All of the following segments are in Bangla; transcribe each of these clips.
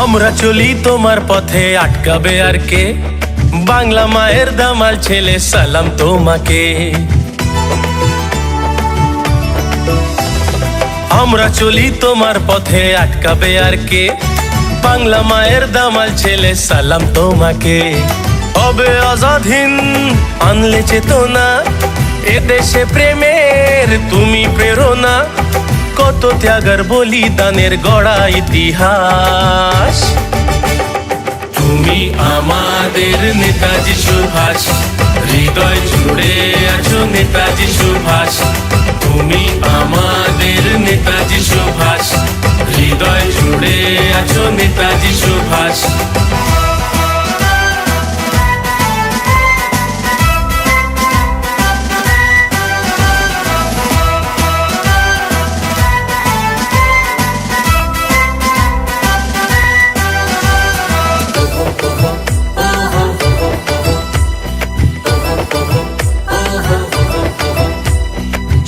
আমরা চলি তোমার পথে, আটকাবে আর কে? বাংলা মায়ের দামাল ছেলে, সালাম তোমাকে। আমরা চলি তোমার পথে, আটকাবে আর কে? বাংলা মায়ের দামাল ছেলে, সালাম তোমাকে। হবে আজাদিন আনলে চেতনা, এদেশে প্রেমের তুমি প্রেরণা। কত ত্যাগের বলিদানের গড়া ইতিহাস। তুমি আমাদের নেতাজি সুভাষ, হৃদয় জুড়ে আছো নেতাজি সুভাষ। তুমি আমাদের নেতাজি সুভাষ, হৃদয় জুড়ে আছো নেতাজি সুভাষ।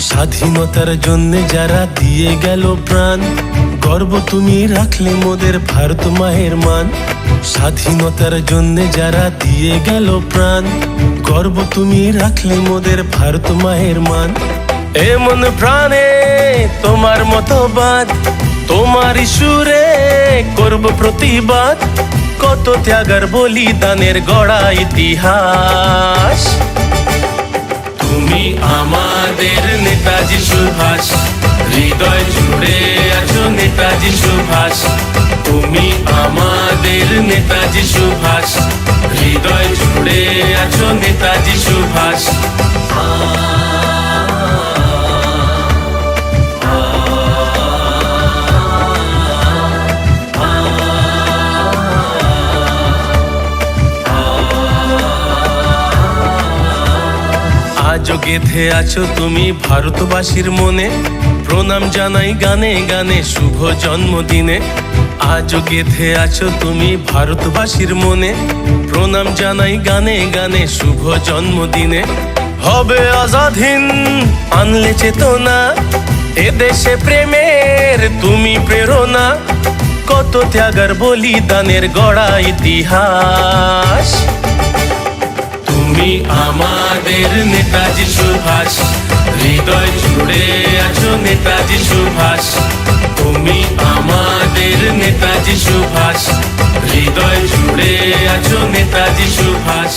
স্বাধীনতার জন্য যারা দিয়ে গেল প্রাণ, গর্ব তুমি রাখলে মোদের ভারত মায়ের মান। স্বাধীনতার জন্য যারা দিয়ে গেল প্রাণ, গর্ব তুমি রাখলে মোদের ভারত মায়ের মান। এমন প্রাণে তোমার মতবাদ, তোমার সুরে করব প্রতিবাদ। কত ত্যাগের বলিদানের গড়া ইতিহাস। তুমি আমাদের নেতাজি সুভাষ, হৃদয় জুড়ে আছো নেতাজি সুভাষ। তুমি আমাদের নেতাজি সুভাষ, হৃদয় জুড়ে আছো নেতাজি সুভাষ। আজও গেঁথে আছো তুমি ভারতবাসীর মনে, প্রণাম জানাই গানে গানে শুভ জন্মদিনে। আজও গেঁথে আছো তুমি ভারতবাসীর মনে, প্রণাম জানাই গানে গানে শুভ জন্মদিনে। হবে আজাদিন আনলে চেতনা, এদেশে প্রেমের তুমি প্রেরণা। কত ত্যাগের বলিদানের গড়া ইতিহাস। তুমি আমাদের নেতাজি সুভাষ, হৃদয় জুড়ে আছো নেতাজি সুভাষ। তুমি আমাদের নেতাজি সুভাষ, হৃদয় জুড়ে আছো নেতাজি সুভাষ।